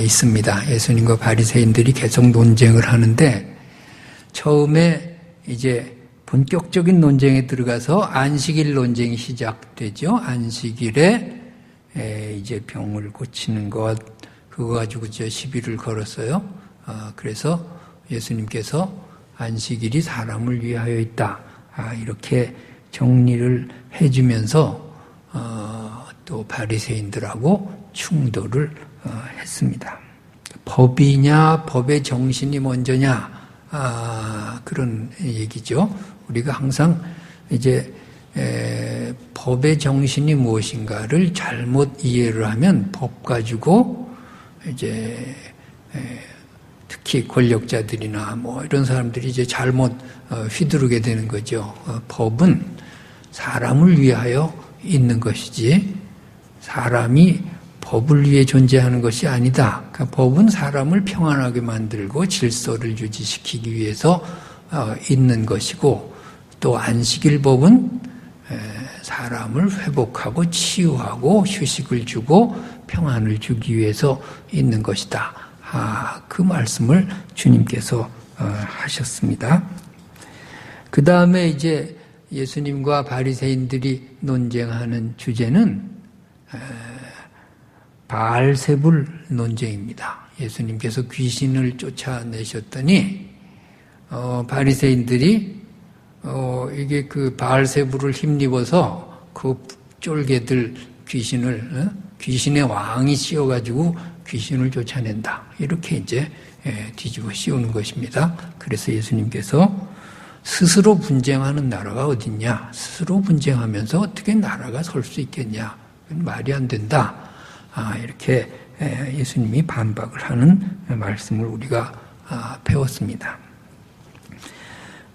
있습니다. 예수님과 바리새인들이 계속 논쟁을 하는데 처음에 이제 본격적인 논쟁에 들어가서 안식일 논쟁이 시작되죠. 안식일에 이제 병을 고치는 것 그거 가지고 시비를 걸었어요. 그래서 예수님께서 안식일이 사람을 위하여 있다. 이렇게 정리를 해주면서 또 바리새인들하고 충돌을 했습니다. 법이냐 법의 정신이 먼저냐 그런 얘기죠. 우리가 항상 이제 법의 정신이 무엇인가를 잘못 이해를 하면 법 가지고 이제 특히 권력자들이나 뭐 이런 사람들이 이제 잘못 휘두르게 되는 거죠. 법은 사람을 위하여 있는 것이지 사람이 법을 위해 존재하는 것이 아니다. 그러니까 법은 사람을 평안하게 만들고 질서를 유지시키기 위해서 있는 것이고 또 안식일 법은 사람을 회복하고 치유하고 휴식을 주고 평안을 주기 위해서 있는 것이다. 그 말씀을 주님께서 하셨습니다. 그 다음에 이제 예수님과 바리새인들이 논쟁하는 주제는 바알세불 논쟁입니다. 예수님께서 귀신을 쫓아내셨더니 바리새인들이 이게 그 바알세불을 힘입어서 그 쫄개들 귀신의 왕이 씌워가지고 귀신을 쫓아낸다. 이렇게 이제 뒤집어 씌우는 것입니다. 그래서 예수님께서 스스로 분쟁하는 나라가 어딨냐? 스스로 분쟁하면서 어떻게 나라가 설 수 있겠냐? 말이 안 된다. 이렇게 예수님이 반박을 하는 말씀을 우리가 배웠습니다.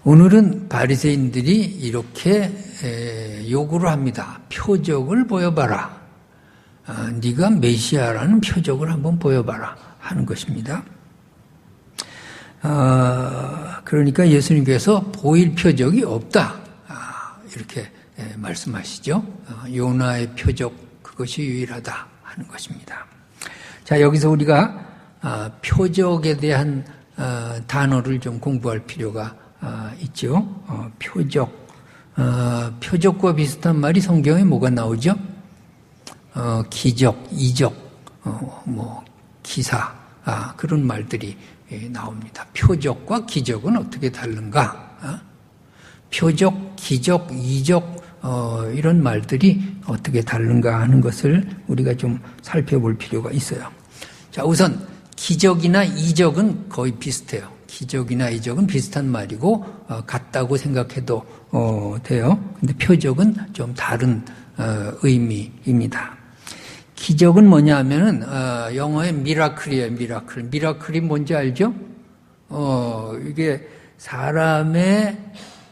오늘은 바리새인들이 이렇게 요구를 합니다. 표적을 보여봐라. 네가 메시아라는 표적을 한번 보여봐라 하는 것입니다. 그러니까 예수님께서 보일 표적이 없다. 이렇게 말씀하시죠. 요나의 표적 그것이 유일하다 하는 것입니다. 자, 여기서 우리가 표적에 대한 단어를 좀 공부할 필요가 있죠. 표적. 표적과 비슷한 말이 성경에 뭐가 나오죠? 기적, 이적, 기사, 그런 말들이 나옵니다. 표적과 기적은 어떻게 다른가? 표적, 기적, 이적, 이런 말들이 어떻게 다른가 하는 것을 우리가 좀 살펴볼 필요가 있어요. 자, 우선 기적이나 이적은 거의 비슷해요. 기적이나 이적은 비슷한 말이고 같다고 생각해도 돼요. 근데 표적은 좀 다른 의미입니다. 기적은 뭐냐 하면은 영어의 미라클이에요. 미라클이 뭔지 알죠? 이게 사람의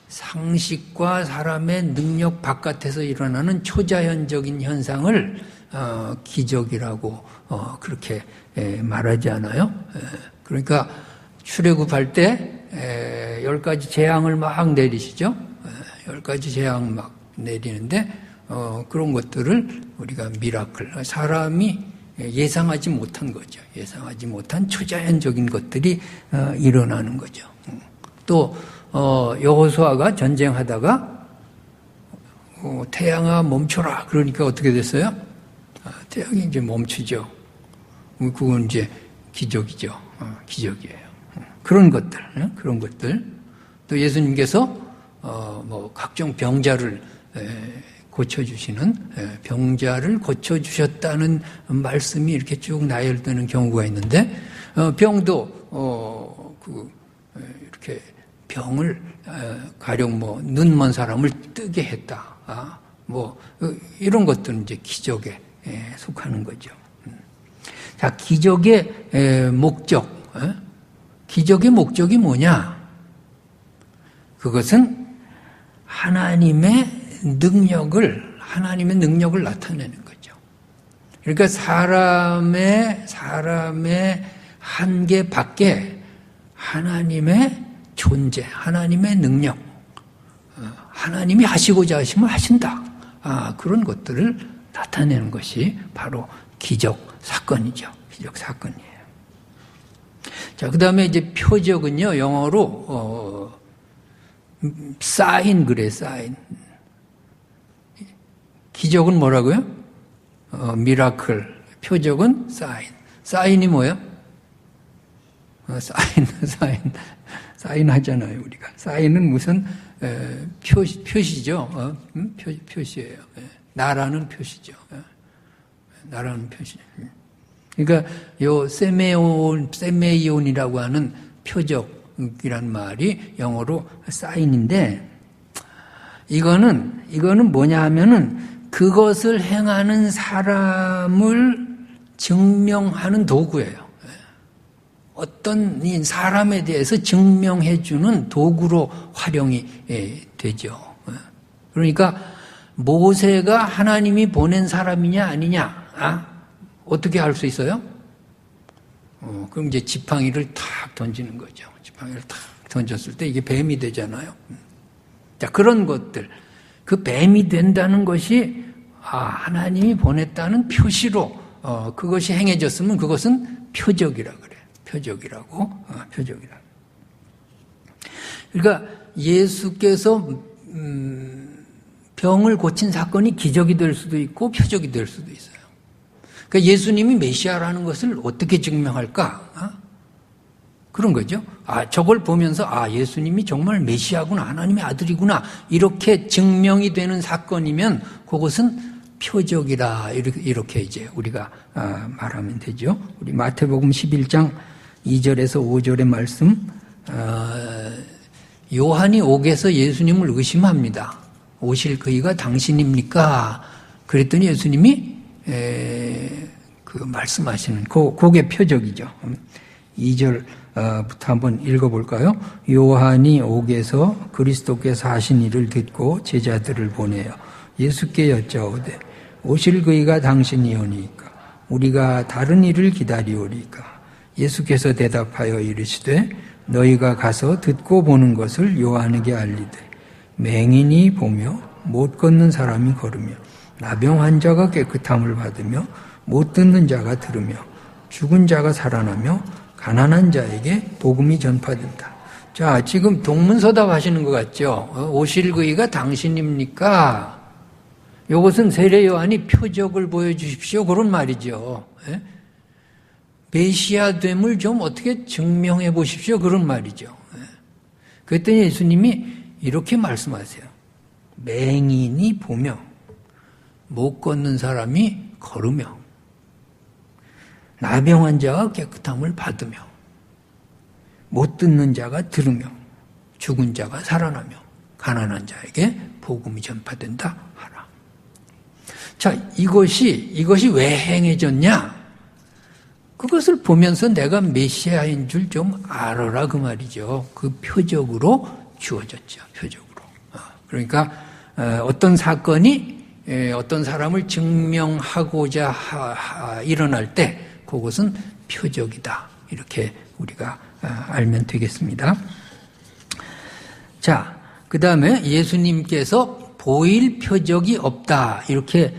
상식과 사람의 능력 바깥에서 일어나는 초자연적인 현상을 기적이라고 그렇게 말하지 않아요? 그러니까 출애굽할 때 10가지 재앙을 막 내리시죠? 10가지 재앙 막 내리는데 그런 것들을 우리가 미라클, 사람이 예상하지 못한 거죠. 예상하지 못한 초자연적인 것들이 일어나는 거죠. 또 여호수아가 전쟁하다가 태양아 멈춰라. 그러니까 어떻게 됐어요? 태양이 이제 멈추죠. 그건 이제 기적이죠. 기적이에요. 그런 것들. 또 예수님께서 각종 병자를 고쳐주시는, 병자를 고쳐주셨다는 말씀이 이렇게 쭉 나열되는 경우가 있는데, 병도 이렇게 병을 가령 눈먼 사람을 뜨게 했다. 이런 것들은 이제 기적에 속하는 거죠. 자, 기적의 목적. 기적의 목적이 뭐냐? 그것은 하나님의 능력을 나타내는 거죠. 그러니까 사람의 한계 밖에 하나님의 존재, 하나님의 능력, 하나님이 하시고자 하시면 하신다. 그런 것들을 나타내는 것이 바로 기적 사건이죠. 기적 사건이에요. 자, 그 다음에 이제 표적은요, 영어로, 사인 그래, 사인. 기적은 뭐라고요? 미라클. 표적은 사인. 사인이 뭐예요? 사인 하잖아요, 우리가. 사인은 무슨, 표시죠. 표시예요. 나라는 표시죠. 나라는 표시. 그러니까 요 세메이온이라고 하는 표적이란 말이 영어로 사인인데, 이거는 뭐냐 하면은 그것을 행하는 사람을 증명하는 도구예요. 어떤 사람에 대해서 증명해주는 도구로 활용이 되죠. 그러니까 모세가 하나님이 보낸 사람이냐 아니냐, 어떻게 알 수 있어요? 그럼 이제 지팡이를 탁 던지는 거죠. 지팡이를 탁 던졌을 때 이게 뱀이 되잖아요. 자, 그런 것들, 그 뱀이 된다는 것이 하나님이 보냈다는 표시로 그것이 행해졌으면 그것은 표적이라 그래요. 표적이라고. 그러니까 예수께서 병을 고친 사건이 기적이 될 수도 있고 표적이 될 수도 있어요. 그러니까 예수님이 메시아라는 것을 어떻게 증명할까? 그런 거죠. 저걸 보면서 예수님이 정말 메시아구나, 하나님의 아들이구나, 이렇게 증명이 되는 사건이면 그것은 표적이라, 이렇게 이제 우리가 말하면 되죠. 우리 마태복음 11장 2절에서 5절의 말씀, 요한이 옥에서 예수님을 의심합니다. 오실 그이가 당신입니까? 그랬더니 예수님이 말씀하시는 그게 표적이죠. 2절부터 한번 읽어볼까요? 요한이 옥에서 그리스도께서 하신 일을 듣고 제자들을 보내요. 예수께 여짜오되 오실 그이가 당신이오니까 우리가 다른 일을 기다리오리까? 예수께서 대답하여 이르시되 너희가 가서 듣고 보는 것을 요한에게 알리되 맹인이 보며 못 걷는 사람이 걸으며 나병 환자가 깨끗함을 받으며 못 듣는 자가 들으며 죽은 자가 살아나며 가난한 자에게 복음이 전파된다. 자, 지금 동문서답 하시는 것 같죠? 오실 그이가 당신입니까? 이것은 세례 요한이 표적을 보여주십시오, 그런 말이죠. 메시아됨을 좀 어떻게 증명해 보십시오, 그런 말이죠. 그랬더니 예수님이 이렇게 말씀하세요. 맹인이 보며 못 걷는 사람이 걸으며 나병 환자가 깨끗함을 받으며 못 듣는 자가 들으며 죽은 자가 살아나며 가난한 자에게 복음이 전파된다 하라. 자, 이것이 왜 행해졌냐? 그것을 보면서 내가 메시아인 줄 좀 알아라, 그 말이죠. 그 표적으로 주어졌죠. 표적으로. 그러니까 어떤 사건이 어떤 사람을 증명하고자 일어날 때 그것은 표적이다. 이렇게 우리가 알면 되겠습니다. 자, 그 다음에 예수님께서 보일 표적이 없다. 이렇게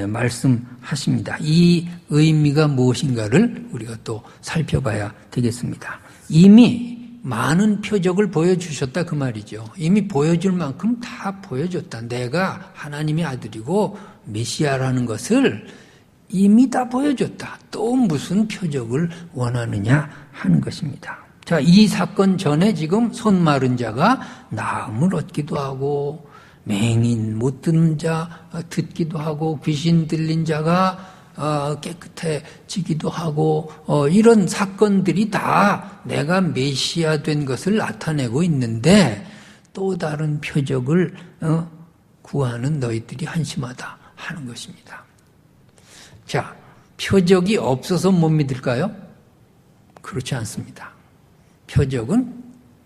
말씀하십니다. 이 의미가 무엇인가를 우리가 또 살펴봐야 되겠습니다. 이미 많은 표적을 보여주셨다, 그 말이죠. 이미 보여줄 만큼 다 보여줬다. 내가 하나님의 아들이고 메시아라는 것을 이미 다 보여줬다. 또 무슨 표적을 원하느냐 하는 것입니다. 자, 이 사건 전에 지금 손 마른 자가 나음을 얻기도 하고 맹인 못 듣는 자 듣기도 하고 귀신 들린 자가 깨끗해지기도 하고 이런 사건들이 다 내가 메시아 된 것을 나타내고 있는데 또 다른 표적을 구하는 너희들이 한심하다 하는 것입니다. 자, 표적이 없어서 못 믿을까요? 그렇지 않습니다. 표적은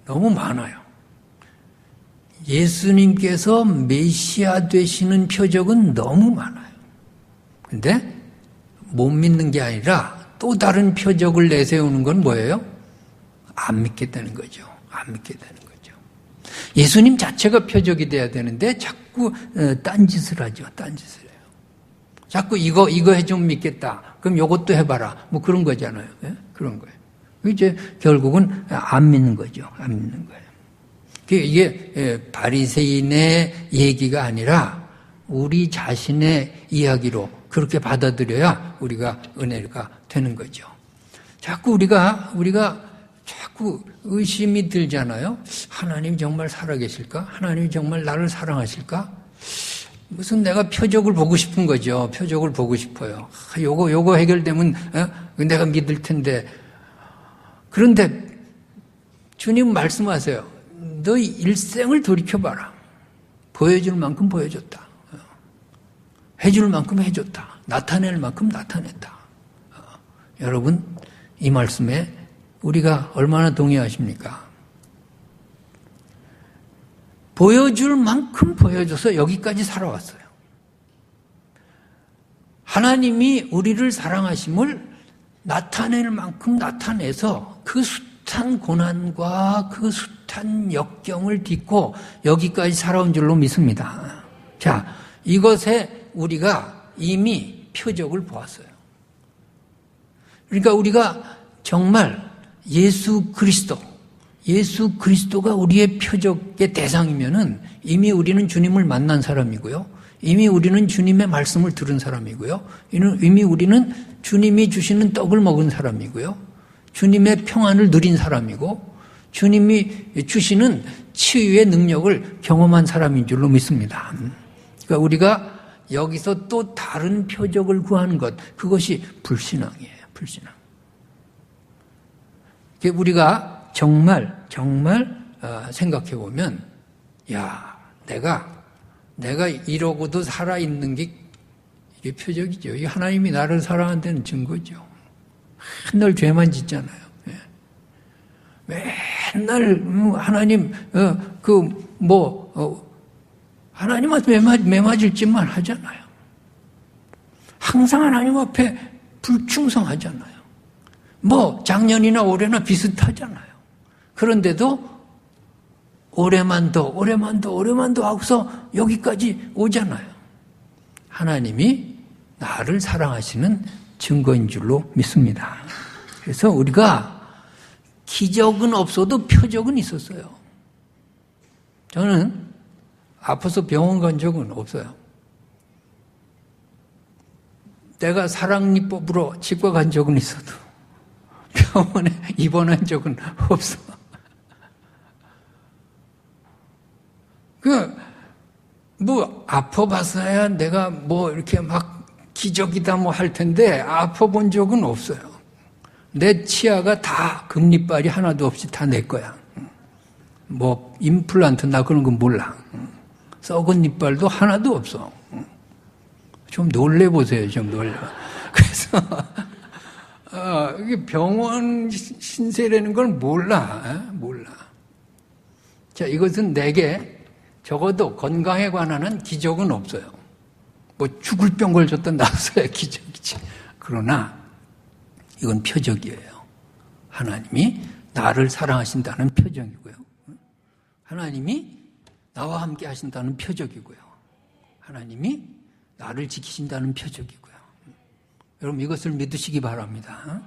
너무 많아요. 예수님께서 메시아 되시는 표적은 너무 많아요. 근데 못 믿는 게 아니라 또 다른 표적을 내세우는 건 뭐예요? 안 믿겠다는 거죠. 안 믿겠다는 거죠. 예수님 자체가 표적이 돼야 되는데 자꾸 딴짓을 하죠. 딴짓을 해요. 자꾸 이거 해주면 믿겠다. 그럼 이것도 해봐라. 뭐 그런 거잖아요. 예? 그런 거예요. 이제 결국은 안 믿는 거죠. 안 믿는 거예요. 이게 바리새인의 얘기가 아니라 우리 자신의 이야기로 그렇게 받아들여야 우리가 은혜가 되는 거죠. 자꾸 우리가 자꾸 의심이 들잖아요. 하나님이 정말 살아계실까? 하나님이 정말 나를 사랑하실까? 무슨 내가 표적을 보고 싶은 거죠. 표적을 보고 싶어요. 요거 해결되면 내가 믿을 텐데. 그런데 주님 말씀하세요. 너 일생을 돌이켜봐라. 보여줄 만큼 보여줬다. 해줄 만큼 해줬다. 나타낼 만큼 나타냈다. 여러분, 이 말씀에 우리가 얼마나 동의하십니까? 보여줄 만큼 보여줘서 여기까지 살아왔어요. 하나님이 우리를 사랑하심을 나타낼 만큼 나타내서 그 숱한 고난과 그 숱한 역경을 딛고 여기까지 살아온 줄로 믿습니다. 자, 이것에 우리가 이미 표적을 보았어요. 그러니까 우리가 정말 예수 그리스도가 우리의 표적의 대상이면은 이미 우리는 주님을 만난 사람이고요. 이미 우리는 주님의 말씀을 들은 사람이고요. 이미 우리는 주님이 주시는 떡을 먹은 사람이고요. 주님의 평안을 누린 사람이고 주님이 주시는 치유의 능력을 경험한 사람인 줄로 믿습니다. 그러니까 우리가 여기서 또 다른 표적을 구하는 것, 그것이 불신앙이에요. 불신앙. 우리가 정말 생각해 보면, 야, 내가 이러고도 살아 있는 게 이게 표적이죠. 이 하나님이 나를 사랑한다는 증거죠. 맨날 죄만 짓잖아요. 맨날 하나님 하나님한테 매맞을 짓만 하잖아요. 항상 하나님 앞에 불충성하잖아요. 작년이나 올해나 비슷하잖아요. 그런데도 올해만 더 하고서 여기까지 오잖아요. 하나님이 나를 사랑하시는 증거인 줄로 믿습니다. 그래서 우리가 기적은 없어도 표적은 있었어요. 저는 아파서 병원 간 적은 없어요. 내가 사랑니법으로 치과 간 적은 있어도 병원에 입원한 적은 없어. 아파봤어야 내가 이렇게 막 기적이다 할 텐데, 아파본 적은 없어요. 내 치아가 다 금리빨이 하나도 없이 다 내 거야. 임플란트 나 그런 건 몰라. 썩은 이빨도 하나도 없어. 좀 놀래보세요, 좀 놀래. 그래서, 이게 병원 신세라는 걸 몰라. 자, 이것은 내게 적어도 건강에 관한 기적은 없어요. 죽을 병 걸렸다 나서야 기적이지. 그러나 이건 표적이에요. 하나님이 나를 사랑하신다는 표적이고요. 하나님이 나와 함께 하신다는 표적이고요. 하나님이 나를 지키신다는 표적이고요. 여러분 이것을 믿으시기 바랍니다.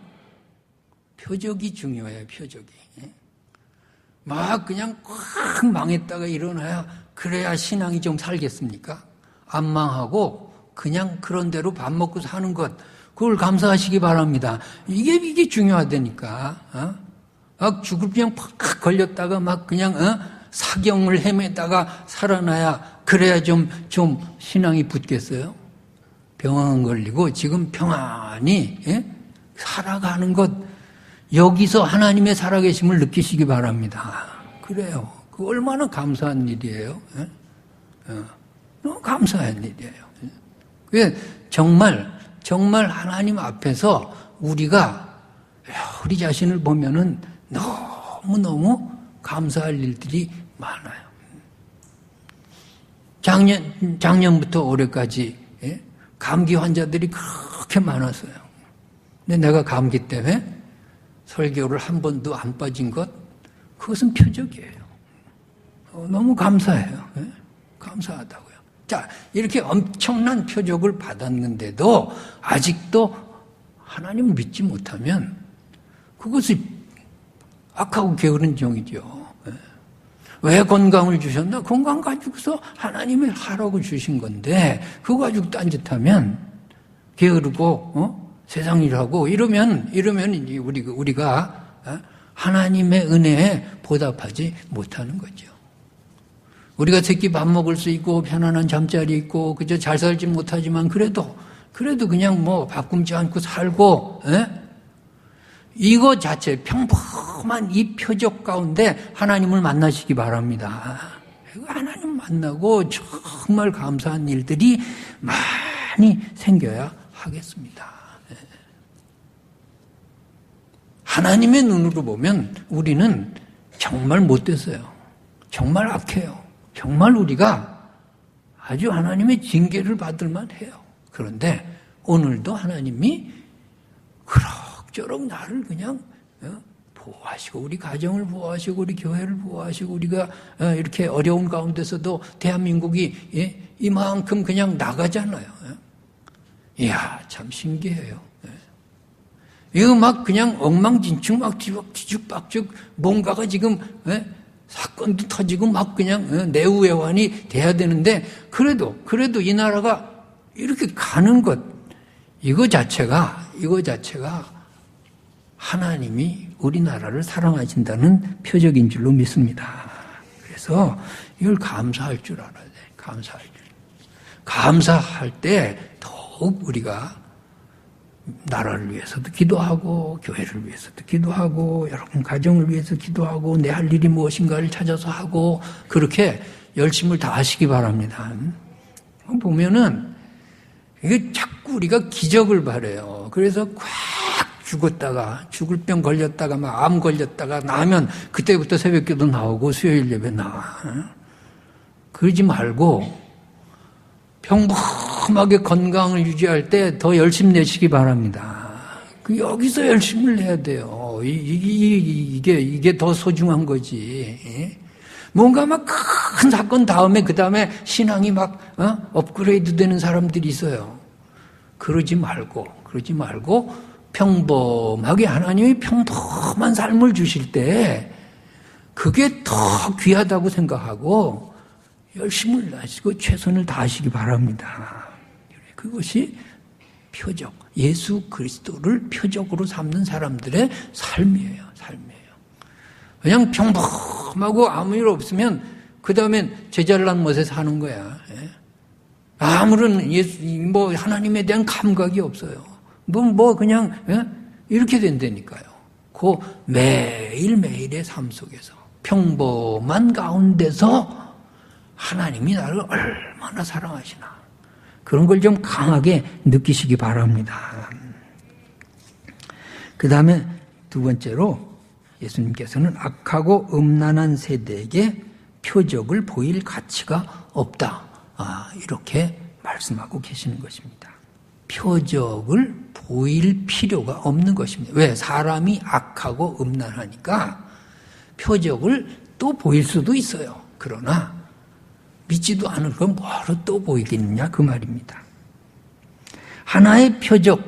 표적이 중요해요. 표적이. 그냥 꽉 망했다가 일어나야 그래야 신앙이 좀 살겠습니까? 안 망하고 그냥 그런 대로 밥 먹고 사는 것, 그걸 감사하시기 바랍니다. 이게 중요하다니까. 죽을 병 팍 걸렸다가 그냥 사경을 헤매다가 살아나야 그래야 좀 신앙이 붙겠어요? 병원 걸리고 지금 평안히 살아가는 것, 여기서 하나님의 살아계심을 느끼시기 바랍니다. 그래요. 그 얼마나 감사한 일이에요. 너무 감사한 일이에요. 그게 정말 하나님 앞에서 우리가 우리 자신을 보면은 너무너무 감사할 일들이 많아요. 작년부터 올해까지 감기 환자들이 그렇게 많았어요. 근데 내가 감기 때문에 설교를 한 번도 안 빠진 것, 그것은 표적이에요. 너무 감사해요. 감사하다고요. 자, 이렇게 엄청난 표적을 받았는데도 아직도 하나님을 믿지 못하면 그것이 악하고 게으른 종이죠. 왜 건강을 주셨나? 건강 가지고서 하나님이 하라고 주신 건데 그거 가지고 딴짓하면 게으르고 세상 일하고 이러면 우리가 하나님의 은혜에 보답하지 못하는 거죠. 우리가 새끼 밥 먹을 수 있고 편안한 잠자리 있고 그저 잘 살지 못하지만 그래도 그냥 뭐 밥 굶지 않고 살고 이거 자체 평범한 이 표적 가운데 하나님을 만나시기 바랍니다. 하나님 만나고 정말 감사한 일들이 많이 생겨야 하겠습니다. 하나님의 눈으로 보면 우리는 정말 못됐어요. 정말 악해요. 정말 우리가 아주 하나님의 징계를 받을 만해요. 그런데 오늘도 하나님이 그럭저럭 나를 그냥 보호하시고 우리 가정을 보호하시고 우리 교회를 보호하시고 우리가 이렇게 어려운 가운데서도 대한민국이 이만큼 그냥 나가잖아요. 이야 참 신기해요. 이거 막 그냥 엉망진창 막 뒤죽박죽 뭔가가 지금 사건도 터지고 막 그냥 내후외환이 돼야 되는데 그래도 이 나라가 이렇게 가는 것 이거 자체가 하나님이 우리나라를 사랑하신다는 표적인 줄로 믿습니다. 그래서 이걸 감사할 줄 알아야 돼. 감사할 때 더욱 우리가 나라를 위해서도 기도하고 교회를 위해서도 기도하고 여러분 가정을 위해서 기도하고 내 할 일이 무엇인가를 찾아서 하고 그렇게 열심을 다하시기 바랍니다. 보면은 이게 자꾸 우리가 기적을 바래요. 그래서 꽉 죽었다가 죽을 병 걸렸다가 막 암 걸렸다가 나면 그때부터 새벽기도 나오고 수요일 예배 나와. 그러지 말고 평범하게 건강을 유지할 때 더 열심 내시기 바랍니다. 여기서 열심을 내야 돼요. 이게 더 소중한 거지. 뭔가 막 큰 사건 다음에 그 다음에 신앙이 막 업그레이드 되는 사람들이 있어요. 그러지 말고 평범하게 하나님이 평범한 삶을 주실 때 그게 더 귀하다고 생각하고 열심을 다하시고 최선을 다하시기 바랍니다. 그것이 표적, 예수 그리스도를 표적으로 삼는 사람들의 삶이에요. 그냥 평범하고 아무 일 없으면 그 다음엔 제잘난 못에 사는 거야. 아무런 하나님에 대한 감각이 없어요. 그냥 이렇게 된다니까요. 그 매일매일의 삶 속에서 평범한 가운데서 하나님이 나를 얼마나 사랑하시나 그런 걸 좀 강하게 느끼시기 바랍니다. 그 다음에 두 번째로 예수님께서는 악하고 음란한 세대에게 표적을 보일 가치가 없다. 이렇게 말씀하고 계시는 것입니다. 표적을 보일 필요가 없는 것입니다. 왜? 사람이 악하고 음란하니까 표적을 또 보일 수도 있어요. 그러나 믿지도 않을 건 뭐로 또 보이겠느냐 그 말입니다. 하나의 표적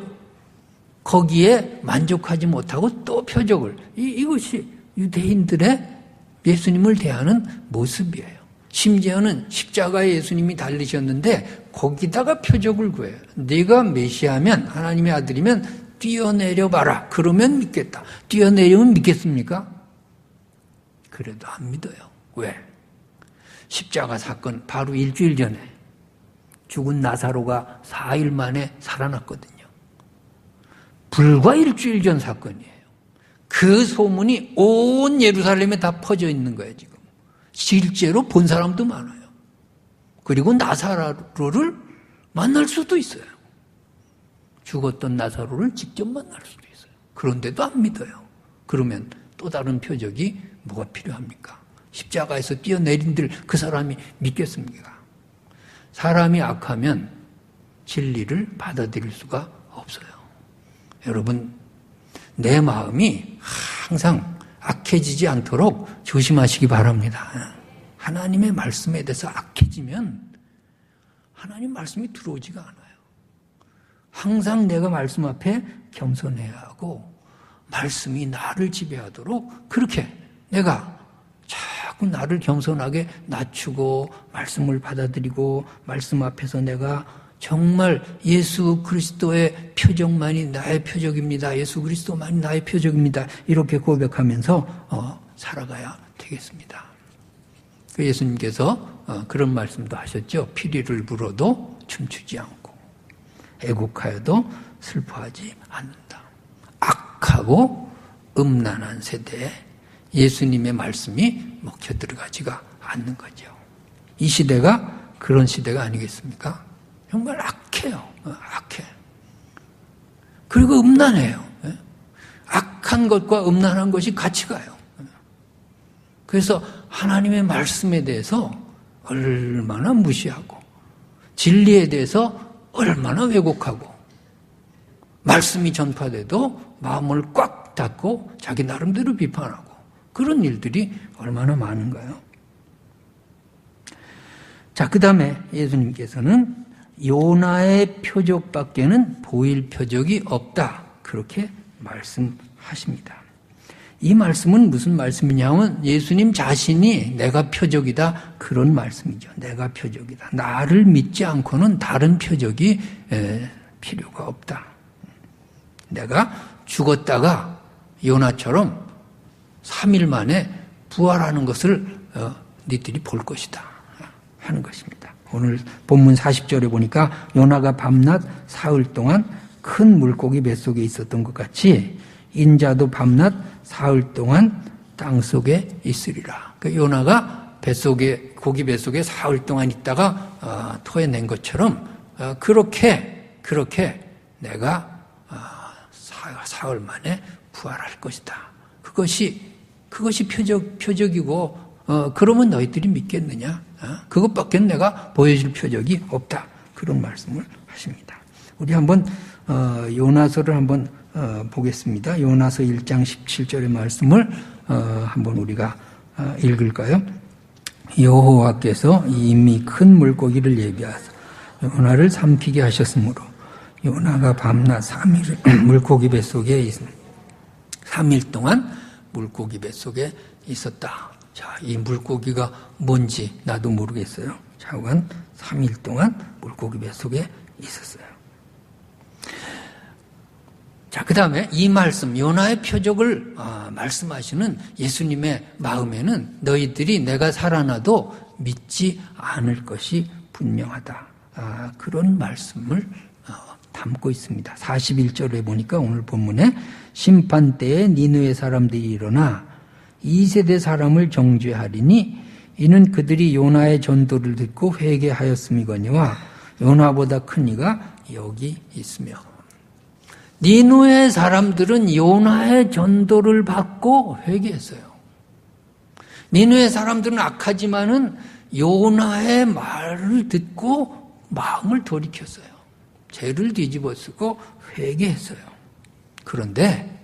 거기에 만족하지 못하고 또 표적을 이것이 유대인들의 예수님을 대하는 모습이에요. 심지어는 십자가에 예수님이 달리셨는데 거기다가 표적을 구해요. 네가 메시아면 하나님의 아들이면 뛰어내려 봐라. 그러면 믿겠다. 뛰어내리면 믿겠습니까? 그래도 안 믿어요. 왜? 십자가 사건 바로 일주일 전에 죽은 나사로가 4일 만에 살아났거든요. 불과 일주일 전 사건이에요. 그 소문이 온 예루살렘에 다 퍼져 있는 거예요, 지금. 실제로 본 사람도 많아요. 그리고 나사로를 만날 수도 있어요. 죽었던 나사로를 직접 만날 수도 있어요. 그런데도 안 믿어요. 그러면 또 다른 표적이 뭐가 필요합니까? 십자가에서 뛰어내린들 그 사람이 믿겠습니까? 사람이 악하면 진리를 받아들일 수가 없어요. 여러분, 내 마음이 항상 악해지지 않도록 조심하시기 바랍니다. 하나님의 말씀에 대해서 악해지면 하나님 말씀이 들어오지가 않아요. 항상 내가 말씀 앞에 겸손해야 하고 말씀이 나를 지배하도록 그렇게 내가 자꾸 나를 겸손하게 낮추고 말씀을 받아들이고 말씀 앞에서 내가 정말 예수 그리스도의 표적만이 나의 표적입니다. 예수 그리스도만이 나의 표적입니다. 이렇게 고백하면서 살아가야 되겠습니다. 예수님께서 그런 말씀도 하셨죠. 피리를 불어도 춤추지 않고 애곡하여도 슬퍼하지 않는다. 악하고 음란한 세대에 예수님의 말씀이 먹혀 들어가지가 않는 거죠. 이 시대가 그런 시대가 아니겠습니까? 정말 악해요. 악해. 그리고 음란해요. 악한 것과 음란한 것이 같이 가요. 그래서 하나님의 말씀에 대해서 얼마나 무시하고 진리에 대해서 얼마나 왜곡하고 말씀이 전파돼도 마음을 꽉 닫고 자기 나름대로 비판하고 그런 일들이 얼마나 많은가요? 자, 그 다음에 예수님께서는 요나의 표적밖에는 보일 표적이 없다. 그렇게 말씀하십니다. 이 말씀은 무슨 말씀이냐면 예수님 자신이 내가 표적이다. 그런 말씀이죠. 내가 표적이다. 나를 믿지 않고는 다른 표적이 필요가 없다. 내가 죽었다가 요나처럼 3일 만에 부활하는 것을 너희들이 볼 것이다 하는 것입니다. 오늘 본문 40절에 보니까 요나가 밤낮 사흘 동안 큰 물고기 뱃속에 있었던 것 같이 인자도 밤낮 사흘 동안 땅속에 있으리라. 그러니까 요나가 고기 뱃속에 사흘 동안 있다가 토해낸 것처럼 그렇게 내가 사흘 만에 부활할 것이다. 그것이 표적이고 그러면 너희들이 믿겠느냐? 그것밖에 내가 보여줄 표적이 없다. 그런 말씀을 하십니다. 우리 한번 요나서를 한번 보겠습니다. 요나서 1장 17절의 말씀을 한번 우리가 읽을까요? 여호와께서 이미 큰 물고기를 예비하사 요나를 삼키게 하셨으므로 요나가 밤낮 3일 물고기 뱃속에 있습니다. 3일 동안 물고기 뱃속에 있었다. 자, 이 물고기가 뭔지 나도 모르겠어요. 자관 3일 동안 물고기 뱃속에 있었어요. 자, 그 다음에 이 말씀, 요나의 표적을 말씀하시는 예수님의 마음에는 너희들이 내가 살아나도 믿지 않을 것이 분명하다. 그런 말씀을 담고 있습니다. 41절에 보니까 오늘 본문에 심판 때에 니느웨 사람들이 일어나 2세대 사람을 정죄하리니 이는 그들이 요나의 전도를 듣고 회개하였음이거니와 요나보다 큰 이가 여기 있으며 니느웨 사람들은 요나의 전도를 받고 회개했어요. 니느웨 사람들은 악하지만은 요나의 말을 듣고 마음을 돌이켰어요. 죄를 뒤집어쓰고 회개했어요. 그런데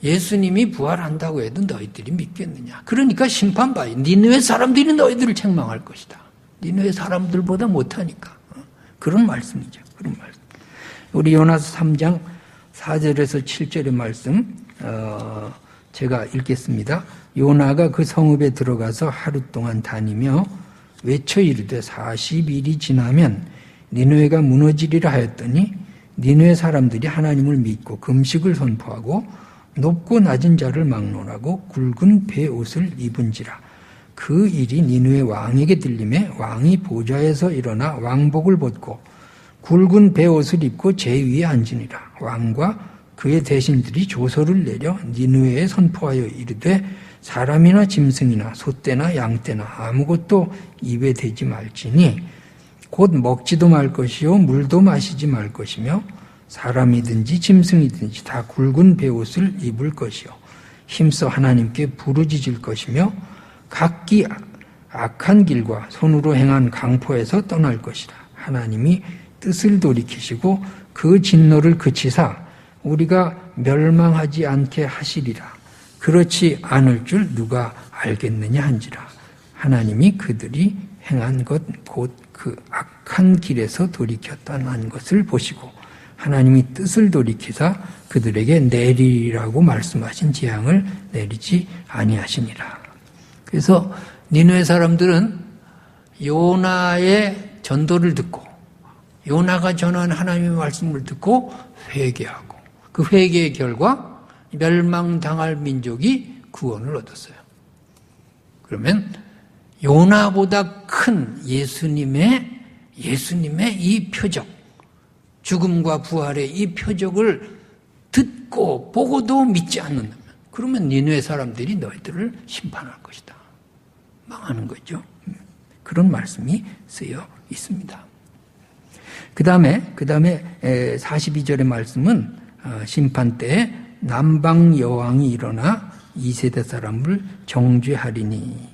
예수님이 부활한다고 해도 너희들이 믿겠느냐? 그러니까 심판받아. 니느웨 사람들이 너희들을 책망할 것이다. 니느웨 사람들보다 못하니까. 그런 말씀이죠. 그런 말씀. 우리 요나서 3장 4절에서 7절의 말씀 제가 읽겠습니다. 요나가 그 성읍에 들어가서 하루 동안 다니며 외쳐 이르되 40일이 지나면 니느웨가 무너지리라 하였더니 니느웨 사람들이 하나님을 믿고 금식을 선포하고 높고 낮은 자를 막론하고 굵은 베옷을 입은지라. 그 일이 니느웨 왕에게 들림에 왕이 보좌에서 일어나 왕복을 벗고 굵은 베옷을 입고 제 위에 앉으니라. 왕과 그의 대신들이 조서를 내려 니느웨에 선포하여 이르되 사람이나 짐승이나 소떼나 양떼나 아무것도 입에 대지 말지니 곧 먹지도 말 것이요 물도 마시지 말 것이며 사람이든지 짐승이든지 다 굵은 베옷을 입을 것이요 힘써 하나님께 부르짖을 것이며 각기 악한 길과 손으로 행한 강포에서 떠날 것이라. 하나님이 뜻을 돌이키시고 그 진노를 그치사 우리가 멸망하지 않게 하시리라. 그렇지 않을 줄 누가 알겠느냐 한지라. 하나님이 그들이 행한 것 곧 그 악한 길에서 돌이켰다는 것을 보시고 하나님이 뜻을 돌이키사 그들에게 내리라고 말씀하신 재앙을 내리지 아니하시니라. 그래서 니느웨 사람들은 요나의 전도를 듣고 요나가 전한 하나님의 말씀을 듣고 회개하고 그 회개의 결과 멸망당할 민족이 구원을 얻었어요. 그러면 요나보다 큰 예수님의 이 표적, 죽음과 부활의 이 표적을 듣고 보고도 믿지 않는다면 그러면 니느웨 사람들이 너희들을 심판할 것이다. 망하는 거죠. 그런 말씀이 쓰여 있습니다. 그 다음에 42절의 말씀은 심판 때에 남방 여왕이 일어나 2세대 사람을 정죄하리니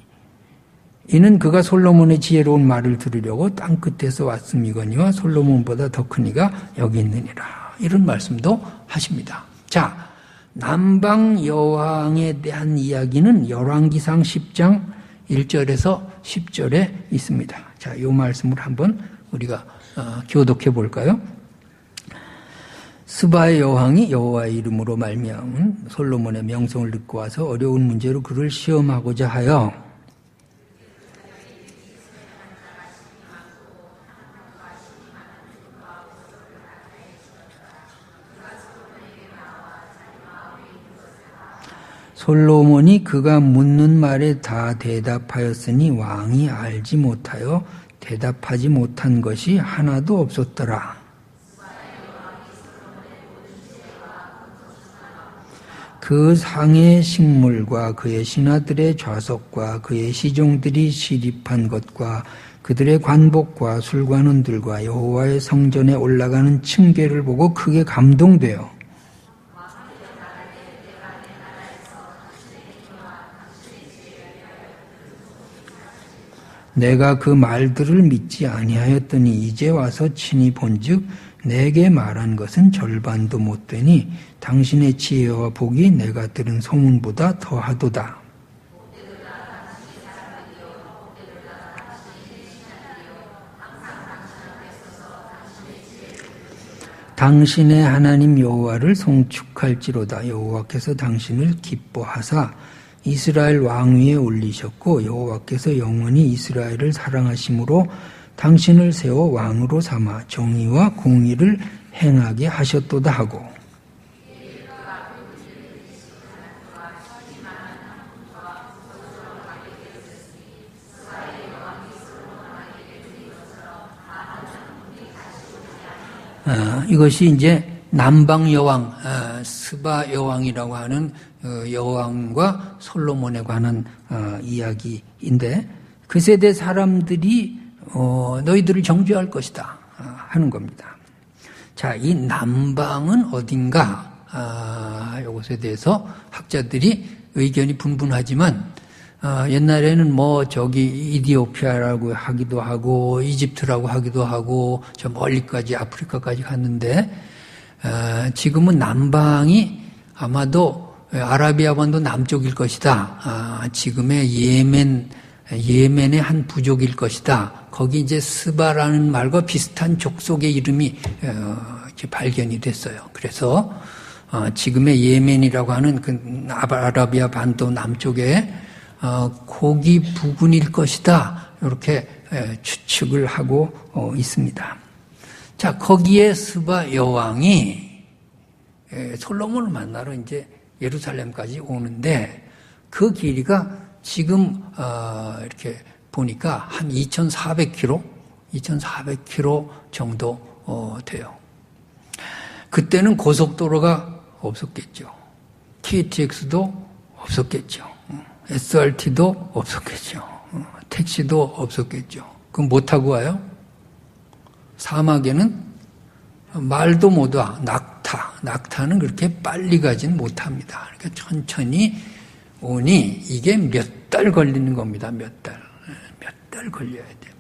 이는 그가 솔로몬의 지혜로운 말을 들으려고 땅 끝에서 왔음이거니와 솔로몬보다 더 큰 이가 여기 있느니라. 이런 말씀도 하십니다. 자, 남방 여왕에 대한 이야기는 열왕기상 10장 1절에서 10절에 있습니다. 자, 이 말씀을 한번 우리가 교독해 볼까요? 스바의 여왕이 여호와의 이름으로 말미암은 솔로몬의 명성을 듣고 와서 어려운 문제로 그를 시험하고자 하여 솔로몬이 그가 묻는 말에 다 대답하였으니 왕이 알지 못하여 대답하지 못한 것이 하나도 없었더라. 그 상의 식물과 그의 신하들의 좌석과 그의 시종들이 시립한 것과 그들의 관복과 술관원들과 여호와의 성전에 올라가는 층계를 보고 크게 감동되어 내가 그 말들을 믿지 아니하였더니 이제 와서 친히 본즉 내게 말한 것은 절반도 못 되니 당신의 지혜와 복이 내가 들은 소문보다 더하도다. 당신의 하나님 여호와를 송축할지로다. 여호와께서 당신을 기뻐하사 이스라엘 왕위에 올리셨고 여호와께서 영원히 이스라엘을 사랑하심으로 당신을 세워 왕으로 삼아 정의와 공의를 행하게 하셨도다 하고 이것이 이제 남방 여왕 스바 여왕이라고 하는 여왕과 솔로몬에 관한 이야기인데 그 세대 사람들이 너희들을 정죄할 것이다 하는 겁니다. 자, 이 남방은 어딘가 이것에 대해서 학자들이 의견이 분분하지만 옛날에는 뭐 저기 이디오피아라고 하기도 하고 이집트라고 하기도 하고 저 멀리까지 아프리카까지 갔는데 지금은 남방이 아마도 아라비아반도 남쪽일 것이다. 지금의 예멘의 한 부족일 것이다. 거기 이제 스바라는 말과 비슷한 족속의 이름이 발견이 됐어요. 그래서 지금의 예멘이라고 하는 그 아라비아 반도 남쪽에 거기 부근일 것이다. 이렇게 추측을 하고 있습니다. 자, 거기에 스바 여왕이 솔로몬을 만나러 이제 예루살렘까지 오는데 그 길이가 지금 이렇게 보니까 한 2,400km 정도 돼요. 그때는 고속도로가 없었겠죠. KTX도 없었겠죠. SRT도 없었겠죠. 택시도 없었겠죠. 그럼 뭐 타고 와요? 사막에는 말도 못 와. 낙타는 그렇게 빨리 가진 못합니다. 그러니까 천천히 오니 이게 몇 달 걸리는 겁니다. 몇 달 걸려야 돼요.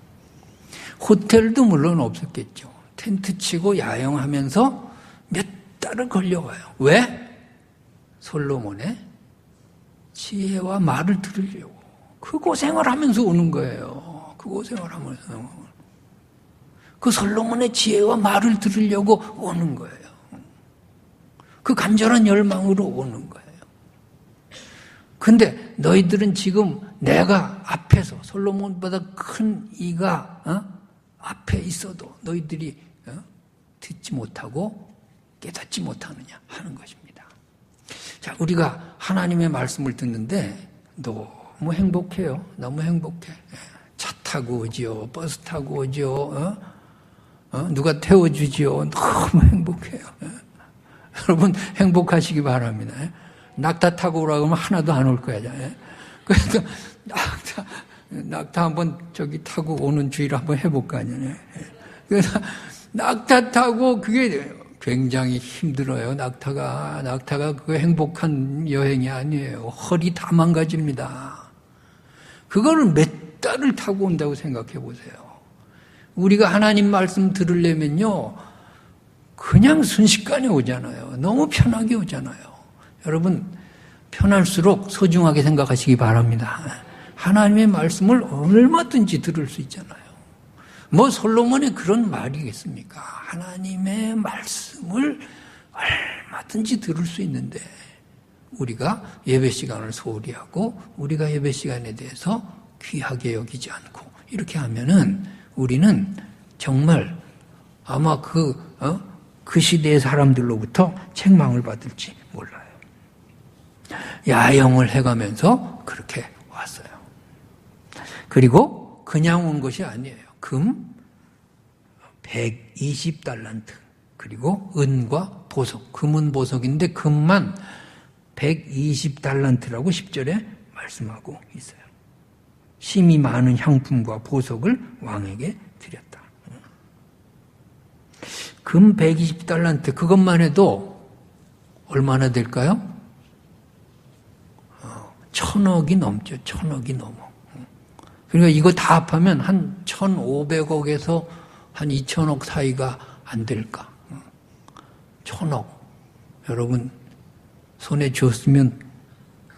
호텔도 물론 없었겠죠. 텐트 치고 야영하면서 몇 달을 걸려가요. 왜? 솔로몬의 지혜와 말을 들으려고. 그 고생을 하면서 오는 거예요. 그 고생을 하면서. 그 솔로몬의 지혜와 말을 들으려고 오는 거예요. 그 간절한 열망으로 오는 거예요. 근데 너희들은 지금 내가 앞에서 솔로몬보다 큰 이가 앞에 있어도 너희들이 듣지 못하고 깨닫지 못하느냐 하는 것입니다. 자, 우리가 하나님의 말씀을 듣는데 너무 행복해요. 너무 행복해. 차 타고 오지요. 버스 타고 오지요. 누가 태워주지요. 너무 행복해요. 여러분 행복하시기 바랍니다. 낙타 타고 오라고 하면 하나도 안 올 거야. 그래서 낙타 한번 저기 타고 오는 주의를 한번 해볼 거 아니에요. 그래서 낙타 타고 그게 굉장히 힘들어요. 낙타가 그 행복한 여행이 아니에요. 허리 다 망가집니다. 그거를 몇 달을 타고 온다고 생각해 보세요. 우리가 하나님 말씀 들으려면요, 그냥 순식간에 오잖아요. 너무 편하게 오잖아요. 여러분, 편할수록 소중하게 생각하시기 바랍니다. 하나님의 말씀을 얼마든지 들을 수 있잖아요. 뭐 솔로몬의 그런 말이겠습니까? 하나님의 말씀을 얼마든지 들을 수 있는데 우리가 예배 시간을 소홀히 하고 우리가 예배 시간에 대해서 귀하게 여기지 않고 이렇게 하면은 우리는 정말 아마 그 시대의 사람들로부터 책망을 받을지 몰라요. 야영을 해가면서 그렇게 왔어요. 그리고 그냥 온 것이 아니에요. 금 120달란트 그리고 은과 보석, 금은 보석인데 금만 120달란트라고 10절에 말씀하고 있어요. 심이 많은 향품과 보석을 왕에게 드렸다. 금 120달란트 그것만 해도 얼마나 될까요? 1,000억이 넘죠. 1,000억이 넘어. 그러니까 이거 다 합하면 한 1,500억에서 한 2,000억 사이가 안 될까. 1,000억. 여러분 손에 쥐었으면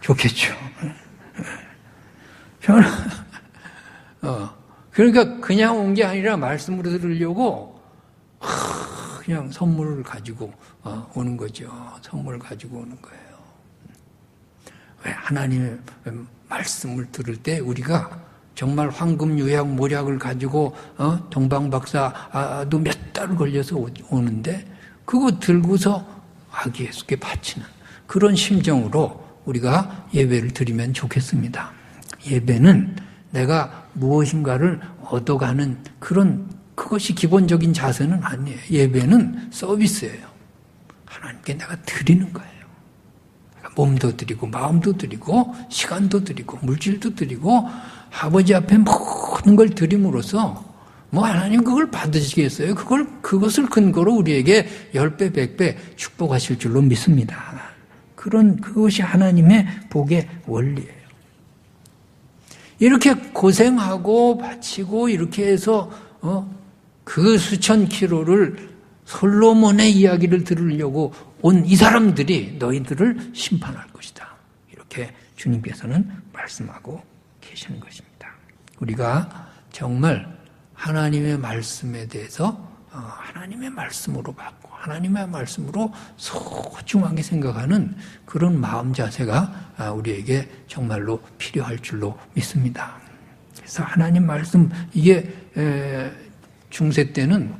좋겠죠. 그러니까 그냥 온 게 아니라 말씀으로 들으려고 그냥 선물을 가지고 오는 거죠. 선물을 가지고 오는 거예요. 왜 하나님의 말씀을 들을 때 우리가 정말 황금 유약 모략을 가지고 동방박사도 몇 달 걸려서 오는데 그거 들고서 아기 예수께 바치는 그런 심정으로 우리가 예배를 드리면 좋겠습니다. 예배는 내가 무엇인가를 얻어가는 그것이 기본적인 자세는 아니에요. 예배는 서비스예요. 하나님께 내가 드리는 거예요. 몸도 드리고 마음도 드리고 시간도 드리고 물질도 드리고 아버지 앞에 모든 걸 드림으로써 뭐 하나님 그걸 받으시겠어요? 그것을 근거로 우리에게 10배, 100배 축복하실 줄로 믿습니다. 그것이 하나님의 복의 원리예요. 이렇게 고생하고 바치고 이렇게 해서 그 수천 킬로를 솔로몬의 이야기를 들으려고 온 이 사람들이 너희들을 심판할 것이다. 이렇게 주님께서는 말씀하고 계시는 것입니다. 우리가 정말 하나님의 말씀에 대해서 하나님의 말씀으로 받고 하나님의 말씀으로 소중하게 생각하는 그런 마음 자세가 우리에게 정말로 필요할 줄로 믿습니다. 그래서 하나님 말씀 이게 중세 때는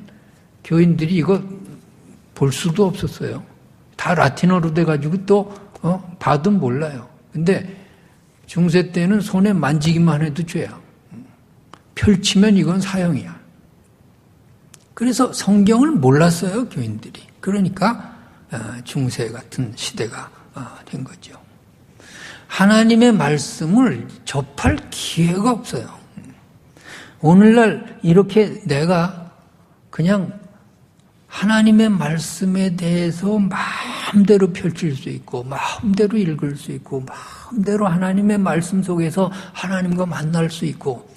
교인들이 이거 볼 수도 없었어요. 다 라틴어로 돼가지고 또 봐도 몰라요. 근데 중세 때는 손에 만지기만 해도 죄야. 펼치면 이건 사형이야. 그래서 성경을 몰랐어요, 교인들이. 그러니까 중세 같은 시대가 된 거죠. 하나님의 말씀을 접할 기회가 없어요. 오늘날 이렇게 내가 그냥 하나님의 말씀에 대해서 마음대로 펼칠 수 있고 마음대로 읽을 수 있고 마음대로 하나님의 말씀 속에서 하나님과 만날 수 있고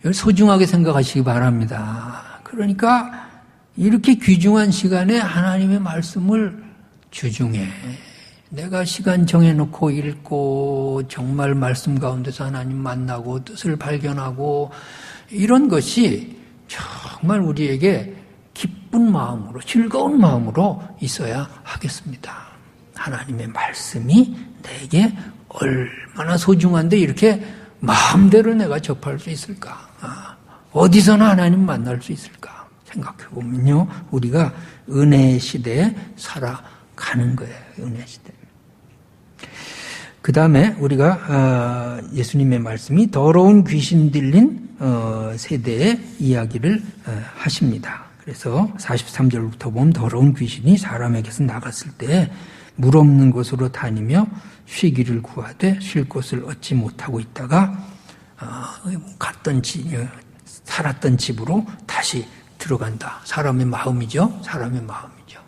이걸 소중하게 생각하시기 바랍니다. 그러니까 이렇게 귀중한 시간에 하나님의 말씀을 주중해 내가 시간 정해놓고 읽고 정말 말씀 가운데서 하나님 만나고 뜻을 발견하고 이런 것이 정말 우리에게 기쁜 마음으로, 즐거운 마음으로 있어야 하겠습니다. 하나님의 말씀이 내게 얼마나 소중한데 이렇게 마음대로 내가 접할 수 있을까? 어디서나 하나님 만날 수 있을까? 생각해 보면요, 우리가 은혜의 시대에 살아가는 거예요. 은혜 시대. 그 다음에 우리가 예수님의 말씀이 더러운 귀신 들린 세대의 이야기를 하십니다. 그래서 43절부터 보면 더러운 귀신이 사람에게서 나갔을 때 물 없는 곳으로 다니며 쉬기를 구하되 쉴 곳을 얻지 못하고 있다가 살았던 집으로 다시 들어간다. 사람의 마음이죠. 사람의 마음이죠.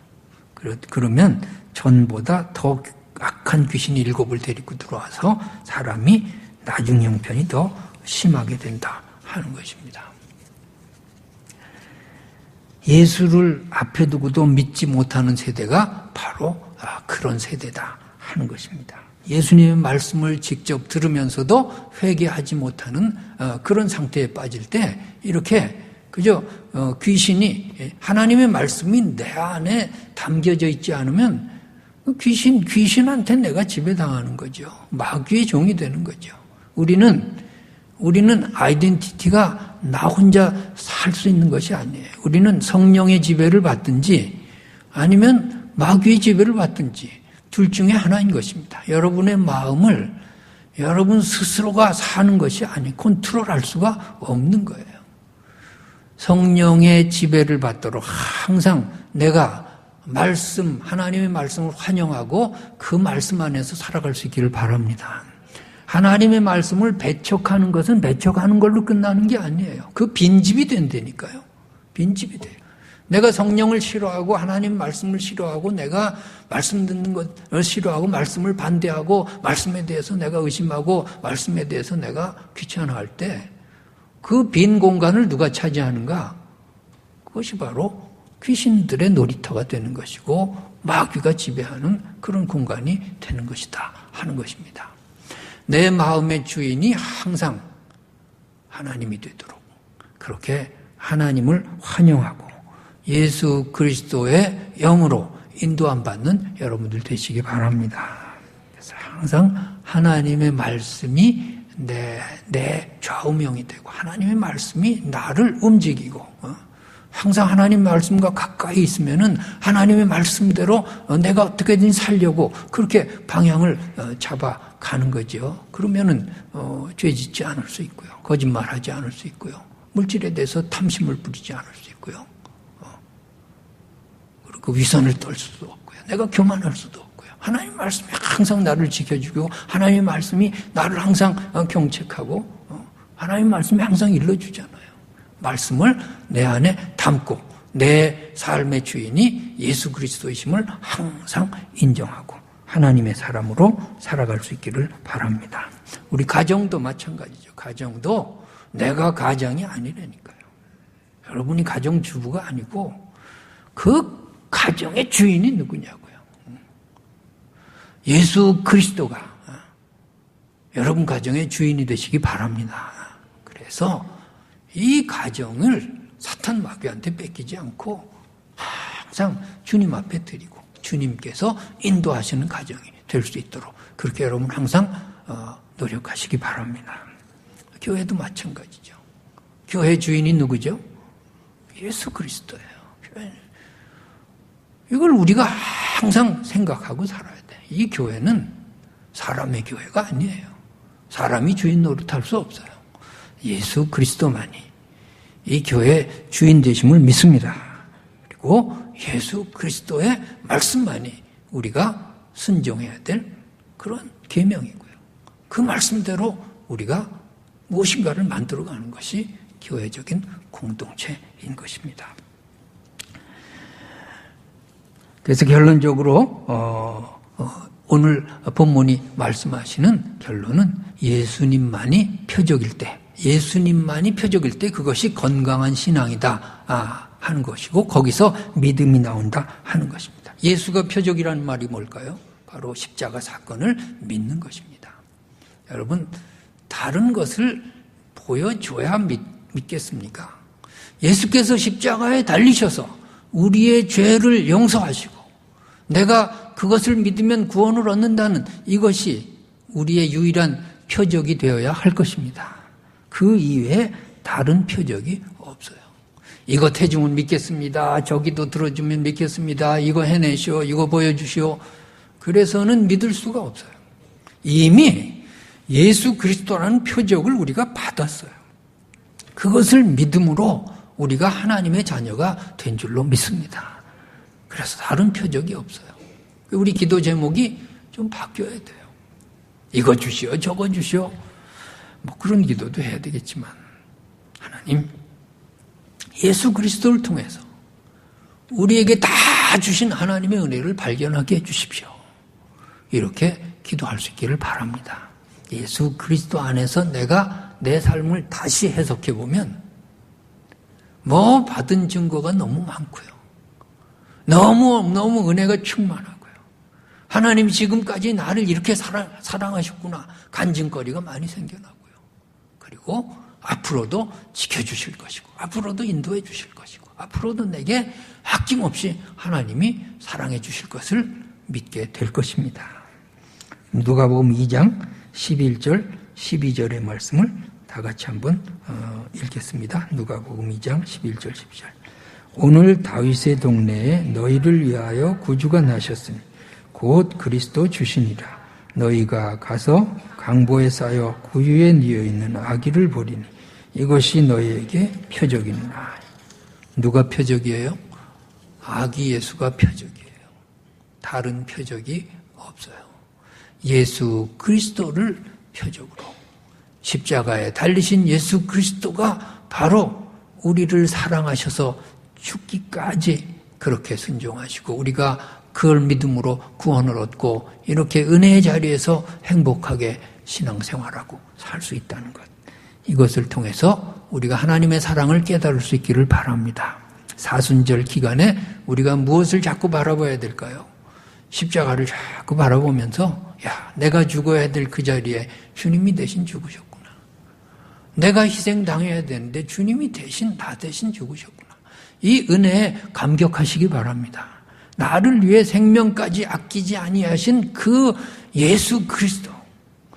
그러면 전보다 더 악한 귀신이 7을 데리고 들어와서 사람이 나중 형편이 더 심하게 된다 하는 것입니다. 예수를 앞에 두고도 믿지 못하는 세대가 바로 그런 세대다 하는 것입니다. 예수님의 말씀을 직접 들으면서도 회개하지 못하는 그런 상태에 빠질 때 이렇게 그저 귀신이 하나님의 말씀이 내 안에 담겨져 있지 않으면 귀신한테 내가 지배당하는 거죠. 마귀의 종이 되는 거죠. 우리는 아이덴티티가 나 혼자 살 수 있는 것이 아니에요. 우리는 성령의 지배를 받든지 아니면 마귀의 지배를 받든지 둘 중에 하나인 것입니다. 여러분의 마음을 여러분 스스로가 사는 것이 아니 컨트롤할 수가 없는 거예요. 성령의 지배를 받도록 항상 내가 하나님의 말씀을 환영하고 그 말씀 안에서 살아갈 수 있기를 바랍니다. 하나님의 말씀을 배척하는 것은 배척하는 걸로 끝나는 게 아니에요. 그 빈집이 된다니까요. 빈집이 돼요. 내가 성령을 싫어하고 하나님 말씀을 싫어하고 내가 말씀 듣는 것을 싫어하고 말씀을 반대하고 말씀에 대해서 내가 의심하고 말씀에 대해서 내가 귀찮아할 때 그 빈 공간을 누가 차지하는가? 그것이 바로 귀신들의 놀이터가 되는 것이고 마귀가 지배하는 그런 공간이 되는 것이다 하는 것입니다. 내 마음의 주인이 항상 하나님이 되도록 그렇게 하나님을 환영하고 예수 그리스도의 영으로 인도함 받는 여러분들 되시기 바랍니다. 그래서 항상 하나님의 말씀이 내 좌우명이 되고 하나님의 말씀이 나를 움직이고 항상 하나님 말씀과 가까이 있으면은 하나님의 말씀대로 내가 어떻게든 살려고 그렇게 방향을 잡아가는 거죠. 그러면은 죄 짓지 않을 수 있고요. 거짓말하지 않을 수 있고요. 물질에 대해서 탐심을 부리지 않을 수 있고요. 그리고 위선을 떨 수도 없고요. 내가 교만할 수도 없고요. 하나님 말씀이 항상 나를 지켜주고 하나님 말씀이 나를 항상 경책하고 하나님 말씀이 항상 일러주잖아요. 말씀을 내 안에 담고 내 삶의 주인이 예수 그리스도이심을 항상 인정하고 하나님의 사람으로 살아갈 수 있기를 바랍니다. 우리 가정도 마찬가지죠. 가정도 내가 가장이 아니라니까요. 여러분이 가정주부가 아니고 그 가정의 주인이 누구냐고요. 예수 그리스도가 여러분 가정의 주인이 되시기 바랍니다. 그래서 이 가정을 사탄 마귀한테 뺏기지 않고 항상 주님 앞에 드리고 주님께서 인도하시는 가정이 될 수 있도록 그렇게 여러분 항상 노력하시기 바랍니다. 교회도 마찬가지죠. 교회 주인이 누구죠? 예수 그리스도예요. 이걸 우리가 항상 생각하고 살아야 돼. 이 교회는 사람의 교회가 아니에요. 사람이 주인 노릇할 수 없어요. 예수 그리스도만이 이 교회의 주인 되심을 믿습니다. 그리고 예수 그리스도의 말씀만이 우리가 순종해야 될 그런 계명이고요. 그 말씀대로 우리가 무엇인가를 만들어가는 것이 교회적인 공동체인 것입니다. 그래서 결론적으로 오늘 본문이 말씀하시는 결론은 예수님만이 표적일 때 그것이 건강한 신앙이다 하는 것이고 거기서 믿음이 나온다 하는 것입니다. 예수가 표적이라는 말이 뭘까요? 바로 십자가 사건을 믿는 것입니다. 여러분 다른 것을 보여줘야 믿겠습니까? 예수께서 십자가에 달리셔서 우리의 죄를 용서하시고 내가 그것을 믿으면 구원을 얻는다는 이것이 우리의 유일한 표적이 되어야 할 것입니다. 그 이외에 다른 표적이 없어요. 이것 해주면 믿겠습니다. 저기도 들어주면 믿겠습니다. 이거 해내시오. 이거 보여주시오. 그래서는 믿을 수가 없어요. 이미 예수 그리스도라는 표적을 우리가 받았어요. 그것을 믿음으로 우리가 하나님의 자녀가 된 줄로 믿습니다. 그래서 다른 표적이 없어요. 우리 기도 제목이 좀 바뀌어야 돼요. 이거 주시오, 저거 주시오. 뭐 그런 기도도 해야 되겠지만 하나님, 예수 그리스도를 통해서 우리에게 다 주신 하나님의 은혜를 발견하게 해주십시오. 이렇게 기도할 수 있기를 바랍니다. 예수 그리스도 안에서 내가 내 삶을 다시 해석해 보면 뭐 받은 증거가 너무 많고요. 너무 은혜가 충만하고요. 하나님이 지금까지 나를 이렇게 사랑하셨구나. 간증거리가 많이 생겨나고요. 그리고 앞으로도 지켜주실 것이고 앞으로도 인도해 주실 것이고 앞으로도 내게 아낌없이 하나님이 사랑해 주실 것을 믿게 될 것입니다. 누가복음 2장 11절 12절의 말씀을 다 같이 한번 읽겠습니다. 누가복음 2장 11절 12절. 오늘 다윗의 동네에 너희를 위하여 구주가 나셨으니 곧 그리스도 주시니라. 너희가 가서 강보에 쌓여 구유에 뉘어 있는 아기를 보리니 이것이 너희에게 표적이니라. 누가 표적이에요? 아기 예수가 표적이에요. 다른 표적이 없어요. 예수 그리스도를 표적으로 십자가에 달리신 예수 그리스도가 바로 우리를 사랑하셔서 죽기까지 그렇게 순종하시고 우리가 그걸 믿음으로 구원을 얻고 이렇게 은혜의 자리에서 행복하게 신앙생활하고 살 수 있다는 것. 이것을 통해서 우리가 하나님의 사랑을 깨달을 수 있기를 바랍니다. 사순절 기간에 우리가 무엇을 자꾸 바라봐야 될까요? 십자가를 자꾸 바라보면서 야, 내가 죽어야 될 그 자리에 주님이 대신 죽으셨구나. 내가 희생당해야 되는데 주님이 대신 나 대신 죽으셨구나. 이 은혜에 감격하시기 바랍니다. 나를 위해 생명까지 아끼지 아니하신 그 예수 그리스도,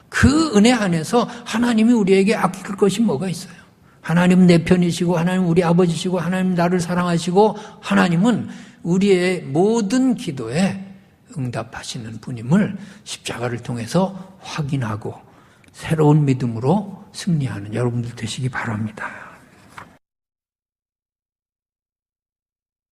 그 은혜 안에서 하나님이 우리에게 아낄 것이 뭐가 있어요? 하나님 내 편이시고 하나님 우리 아버지시고 하나님 나를 사랑하시고 하나님은 우리의 모든 기도에 응답하시는 분임을 십자가를 통해서 확인하고 새로운 믿음으로 승리하는 여러분들 되시기 바랍니다.